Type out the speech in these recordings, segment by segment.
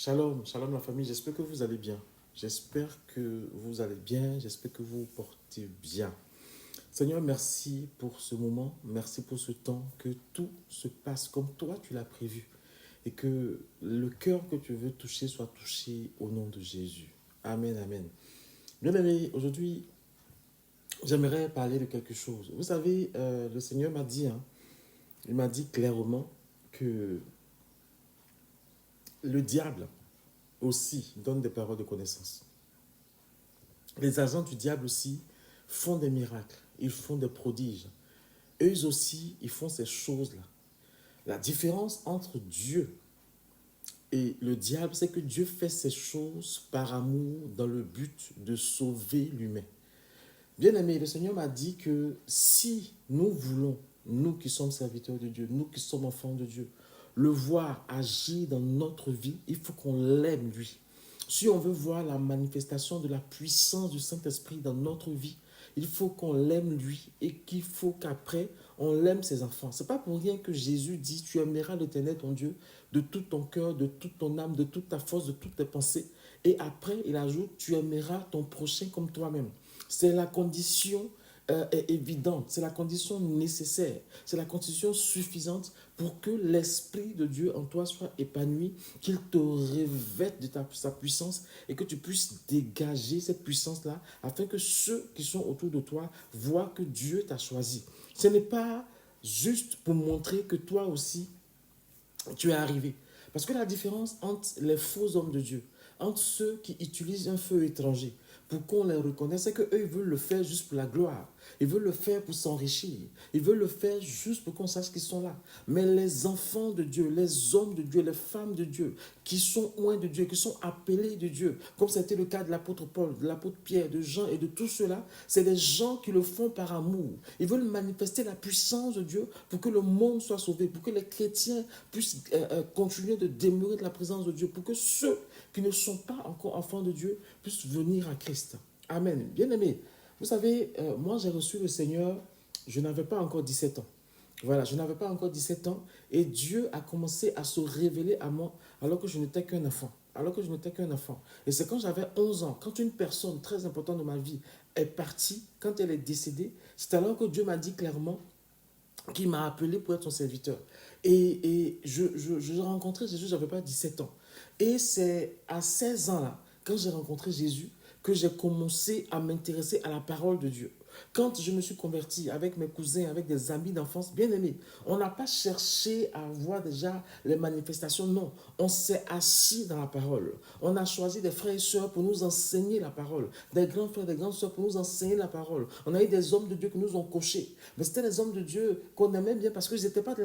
Shalom, shalom la famille, j'espère que vous allez bien. J'espère que vous allez bien, j'espère que vous vous portez bien. Seigneur, merci pour ce moment, merci pour ce temps, que tout se passe comme toi tu l'as prévu et que le cœur que tu veux toucher soit touché au nom de Jésus. Amen, amen. Bien aimé, aujourd'hui, j'aimerais parler de quelque chose. Vous savez, le Seigneur m'a dit, il m'a dit clairement que le diable aussi donne des paroles de connaissance. Les agents du diable aussi font des miracles, ils font des prodiges. Eux aussi, ils font ces choses-là. La différence entre Dieu et le diable, c'est que Dieu fait ces choses par amour dans le but de sauver l'humain. Bien aimé, le Seigneur m'a dit que si nous voulons, nous qui sommes serviteurs de Dieu, nous qui sommes enfants de Dieu, le voir agir dans notre vie, il faut qu'on l'aime lui. Si on veut voir la manifestation de la puissance du Saint-Esprit dans notre vie, il faut qu'on l'aime lui et qu'il faut qu'après, on l'aime ses enfants. Ce n'est pas pour rien que Jésus dit, tu aimeras l'Éternel ton Dieu de tout ton cœur, de toute ton âme, de toute ta force, de toutes tes pensées. Et après, il ajoute, tu aimeras ton prochain comme toi-même. C'est la condition évidente, c'est la condition nécessaire, c'est la condition suffisante pour que l'Esprit de Dieu en toi soit épanoui, qu'il te revête de sa puissance et que tu puisses dégager cette puissance-là afin que ceux qui sont autour de toi voient que Dieu t'a choisi. Ce n'est pas juste pour montrer que toi aussi, tu es arrivé. Parce que la différence entre les faux hommes de Dieu, entre ceux qui utilisent un feu étranger pour qu'on les reconnaisse, c'est qu'eux, ils veulent le faire juste pour la gloire. Ils veulent le faire pour s'enrichir. Ils veulent le faire juste pour qu'on sache qu'ils sont là. Mais les enfants de Dieu, les hommes de Dieu, les femmes de Dieu, qui sont loin de Dieu, qui sont appelés de Dieu, comme c'était le cas de l'apôtre Paul, de l'apôtre Pierre, de Jean et de tous ceux-là, c'est des gens qui le font par amour. Ils veulent manifester la puissance de Dieu pour que le monde soit sauvé, pour que les chrétiens puissent continuer de demeurer de la présence de Dieu, pour que ceux qui ne sont pas encore enfants de Dieu puissent venir à Christ. Amen. Bien-aimés, vous savez, moi j'ai reçu le Seigneur, je n'avais pas encore 17 ans. Voilà, je n'avais pas encore 17 ans et Dieu a commencé à se révéler à moi alors que je n'étais qu'un enfant. Alors que je n'étais qu'un enfant. Et c'est quand j'avais 11 ans, quand une personne très importante de ma vie est partie, quand elle est décédée, c'est alors que Dieu m'a dit clairement qu'il m'a appelé pour être son serviteur. Et je rencontrais Jésus, je n'avais pas 17 ans. Et c'est à 16 ans, là, quand j'ai rencontré Jésus, que j'ai commencé à m'intéresser à la parole de Dieu. Quand je me suis converti avec mes cousins, avec des amis d'enfance bien aimés, on n'a pas cherché à voir déjà les manifestations, non. On s'est assis dans la parole. On a choisi des frères et sœurs pour nous enseigner la parole, des grands frères, des grandes sœurs pour nous enseigner la parole. On a eu des hommes de Dieu qui nous ont coachés. Mais c'était des hommes de Dieu qu'on aimait bien parce qu'ils n'étaient pas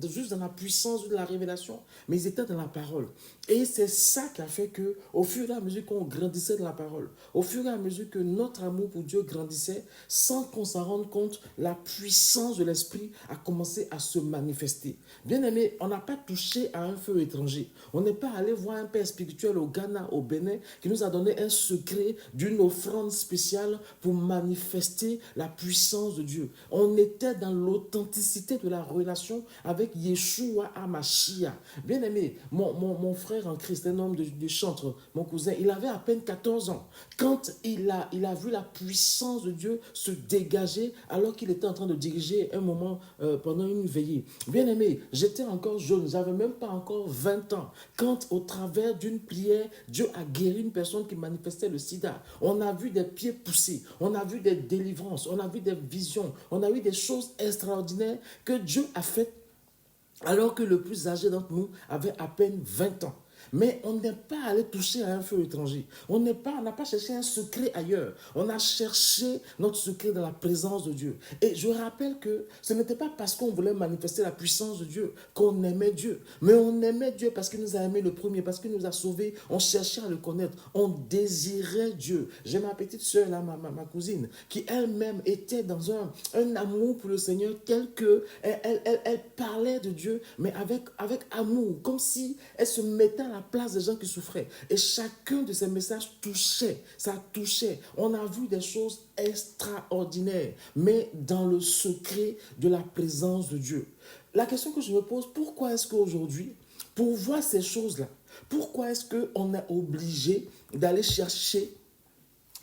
juste dans la puissance de la révélation, mais ils étaient dans la parole. Et c'est ça qui a fait que, au fur et à mesure qu'on grandissait dans la parole, au fur et à mesure que notre amour pour Dieu grandissait, sans qu'on s'en rende compte, la puissance de l'Esprit a commencé à se manifester. Bien aimé, on n'a pas touché à un feu étranger. On n'est pas allé voir un père spirituel au Ghana, au Bénin, qui nous a donné un secret d'une offrande spéciale pour manifester la puissance de Dieu. On était dans l'authenticité de la relation avec Yeshua HaMashiach. Bien aimé, mon frère en Christ, un homme de chantre, mon cousin, il avait à peine 14 ans. Quand il a vu la puissance de Dieu se dégager alors qu'il était en train de diriger un moment pendant une veillée. Bien aimé, j'étais encore jeune, j'avais même pas encore 20 ans. Quand au travers d'une prière, Dieu a guéri une personne qui manifestait le sida. On a vu des pieds poussés, on a vu des délivrances, on a vu des visions, on a vu des choses extraordinaires que Dieu a faites alors que le plus âgé d'entre nous avait à peine 20 ans. Mais on n'est pas allé toucher à un feu étranger. On n'a pas cherché un secret ailleurs. On a cherché notre secret dans la présence de Dieu. Et je rappelle que ce n'était pas parce qu'on voulait manifester la puissance de Dieu qu'on aimait Dieu. Mais on aimait Dieu parce qu'il nous a aimés le premier, parce qu'il nous a sauvés. On cherchait à le connaître. On désirait Dieu. J'ai ma petite soeur, là, ma cousine, qui elle-même était dans un amour pour le Seigneur tel que elle parlait de Dieu, mais avec amour, comme si elle se mettait à la place des gens qui souffraient. Et chacun de ces messages touchait, ça touchait. On a vu des choses extraordinaires, mais dans le secret de la présence de Dieu. La question que je me pose, pourquoi est-ce qu'aujourd'hui, pour voir ces choses-là, Pourquoi est-ce qu'on est obligé d'aller chercher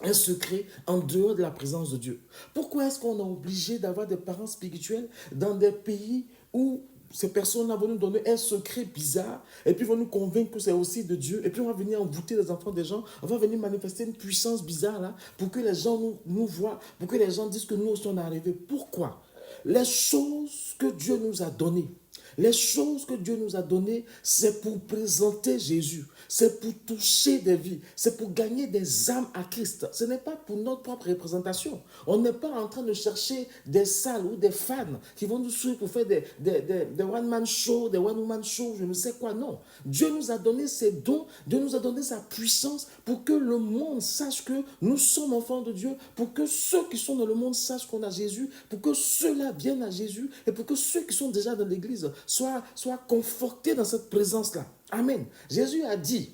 un secret en dehors de la présence de Dieu? Pourquoi est-ce qu'on est obligé d'avoir des parents spirituels dans des pays où ces personnes-là vont nous donner un secret bizarre et puis vont nous convaincre que c'est aussi de Dieu et puis on va venir envoûter les enfants des gens, on va venir manifester une puissance bizarre là pour que les gens nous voient, pour que les gens disent que nous aussi on est arrivés. Pourquoi? Les choses que Dieu nous a données, les choses que Dieu nous a données, c'est pour présenter Jésus, c'est pour toucher des vies, c'est pour gagner des âmes à Christ. Ce n'est pas pour notre propre représentation. On n'est pas en train de chercher des salles ou des fans qui vont nous suivre pour faire des one-man shows, des one-woman shows, je ne sais quoi. Non. Dieu nous a donné ses dons, Dieu nous a donné sa puissance pour que le monde sache que nous sommes enfants de Dieu, pour que ceux qui sont dans le monde sachent qu'on a Jésus, pour que ceux-là viennent à Jésus et pour que ceux qui sont déjà dans l'église soient confortés dans cette présence-là. Amen. Jésus a dit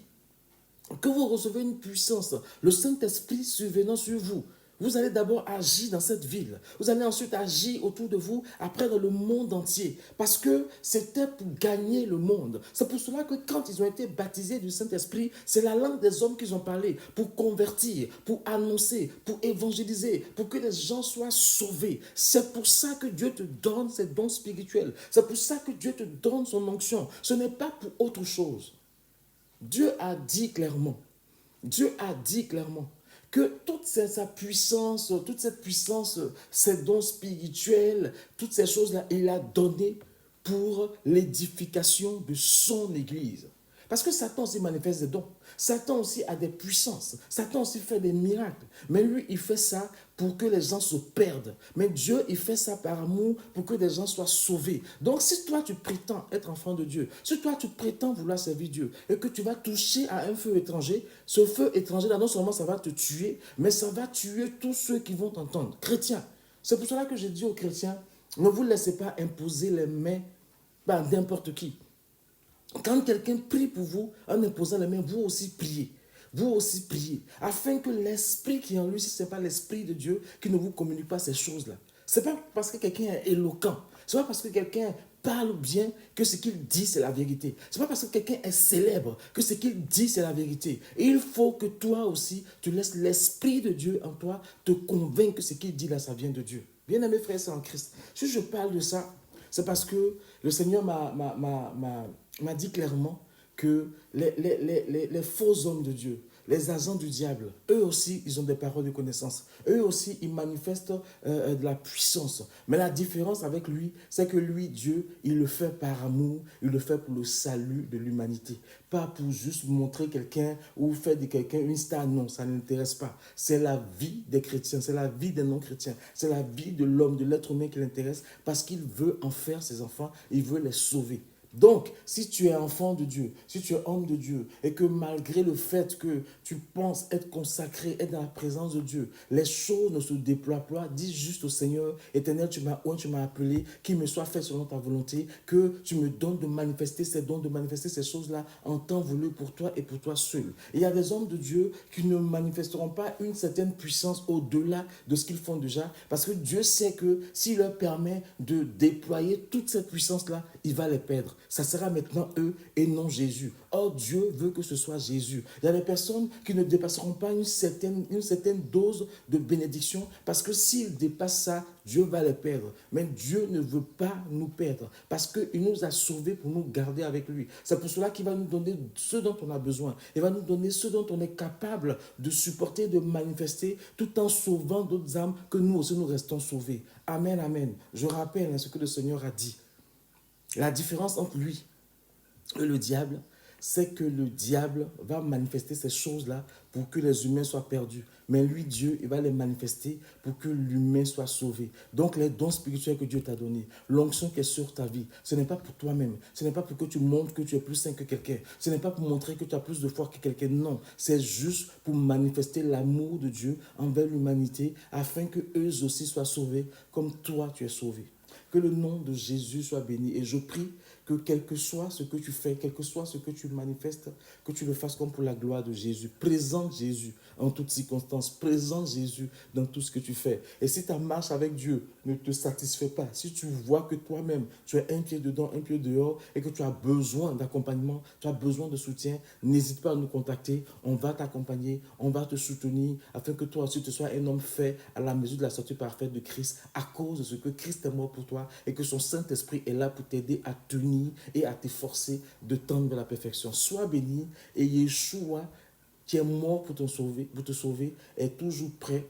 que vous recevez une puissance, le Saint-Esprit survenant sur vous. Vous allez d'abord agir dans cette ville. Vous allez ensuite agir autour de vous, après dans le monde entier. Parce que c'était pour gagner le monde. C'est pour cela que quand ils ont été baptisés du Saint-Esprit, c'est la langue des hommes qu'ils ont parlé pour convertir, pour annoncer, pour évangéliser, pour que les gens soient sauvés. C'est pour ça que Dieu te donne ses dons spirituels. C'est pour ça que Dieu te donne son onction. Ce n'est pas pour autre chose. Dieu a dit clairement que toute sa puissance, toute cette puissance, ces dons spirituels, toutes ces choses-là, il a donné pour l'édification de son Église. Parce que Satan aussi manifeste des dons. Satan aussi a des puissances. Satan aussi fait des miracles. Mais lui, il fait ça pour que les gens se perdent. Mais Dieu, il fait ça par amour pour que les gens soient sauvés. Donc, si toi, tu prétends être enfant de Dieu, si toi, tu prétends vouloir servir Dieu et que tu vas toucher à un feu étranger, ce feu étranger-là, non seulement ça va te tuer, mais ça va tuer tous ceux qui vont t'entendre. Chrétiens. C'est pour cela que j'ai dit aux chrétiens, ne vous laissez pas imposer les mains par n'importe qui. Quand quelqu'un prie pour vous, en imposant les mains, vous aussi priez. Vous aussi priez. Afin que l'esprit qui est en lui, si ce n'est pas l'esprit de Dieu, qui ne vous communique pas ces choses-là. Ce n'est pas parce que quelqu'un est éloquent. Ce n'est pas parce que quelqu'un parle bien que ce qu'il dit, c'est la vérité. Ce n'est pas parce que quelqu'un est célèbre que ce qu'il dit, c'est la vérité. Et il faut que toi aussi, tu laisses l'esprit de Dieu en toi te convaincre que ce qu'il dit là, ça vient de Dieu. Bien-aimés frères et sœurs en Christ, si je parle de ça, c'est parce que le Seigneur m'a dit clairement que les faux hommes de Dieu, les agents du diable, eux aussi, ils ont des paroles de connaissance. Eux aussi, ils manifestent de la puissance. Mais la différence avec lui, c'est que lui, Dieu, il le fait par amour, il le fait pour le salut de l'humanité. Pas pour juste montrer quelqu'un ou faire de quelqu'un une star. Non, ça ne l'intéresse pas. C'est la vie des chrétiens, c'est la vie des non-chrétiens, c'est la vie de l'homme, de l'être humain qui l'intéresse parce qu'il veut en faire ses enfants, il veut les sauver. Donc, si tu es enfant de Dieu, si tu es homme de Dieu, et que malgré le fait que tu penses être consacré, être dans la présence de Dieu, les choses ne se déploient pas, dis juste au Seigneur, Éternel, tu m'as appelé, qu'il me soit fait selon ta volonté, que tu me donnes de manifester ces dons, de manifester ces choses-là en temps voulu pour toi et pour toi seul. Et il y a des hommes de Dieu qui ne manifesteront pas une certaine puissance au-delà de ce qu'ils font déjà, parce que Dieu sait que s'il leur permet de déployer toute cette puissance-là, il va les perdre. Ça sera maintenant eux et non Jésus. Or, Dieu veut que ce soit Jésus. Il y a des personnes qui ne dépasseront pas une certaine dose de bénédiction parce que s'ils dépassent ça, Dieu va les perdre. Mais Dieu ne veut pas nous perdre parce qu'il nous a sauvés pour nous garder avec lui. C'est pour cela qu'il va nous donner ce dont on a besoin. Il va nous donner ce dont on est capable de supporter, de manifester, tout en sauvant d'autres âmes que nous aussi nous restons sauvés. Amen, amen. Je rappelle ce que le Seigneur a dit. La différence entre lui et le diable, c'est que le diable va manifester ces choses-là pour que les humains soient perdus. Mais lui, Dieu, il va les manifester pour que l'humain soit sauvé. Donc, les dons spirituels que Dieu t'a donnés, l'onction qui est sur ta vie, ce n'est pas pour toi-même. Ce n'est pas pour que tu montres que tu es plus saint que quelqu'un. Ce n'est pas pour montrer que tu as plus de foi que quelqu'un. Non, c'est juste pour manifester l'amour de Dieu envers l'humanité afin qu'eux aussi soient sauvés comme toi, tu es sauvé. Que le nom de Jésus soit béni. Et je prie que quel que soit ce que tu fais, quel que soit ce que tu manifestes, que tu le fasses comme pour la gloire de Jésus. Présente Jésus en toutes circonstances. Présente Jésus dans tout ce que tu fais. Et si ta marche avec Dieu ne te satisfait pas, si tu vois que toi-même, tu es un pied dedans, un pied dehors, et que tu as besoin d'accompagnement, tu as besoin de soutien, n'hésite pas à nous contacter. On va t'accompagner, on va te soutenir, afin que toi aussi tu sois un homme fait à la mesure de la statue parfaite de Christ, à cause de ce que Christ est mort pour toi, et que son Saint-Esprit est là pour t'aider à tenir et à t'efforcer de tendre vers la perfection. Sois béni, et Yeshua, qui est mort pour te sauver, est toujours prêt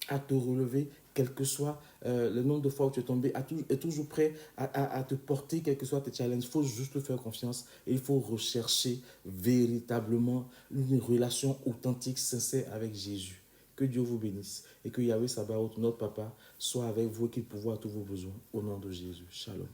à te relever, quel que soit le nombre de fois où tu es tombé, est toujours prêt à te porter, quels que soient tes challenges. Il faut juste te faire confiance et il faut rechercher véritablement une relation authentique, sincère avec Jésus. Que Dieu vous bénisse et que Yahweh Sabaoth, notre Papa, soit avec vous et qu'il pourvoie à tous vos besoins. Au nom de Jésus. Shalom.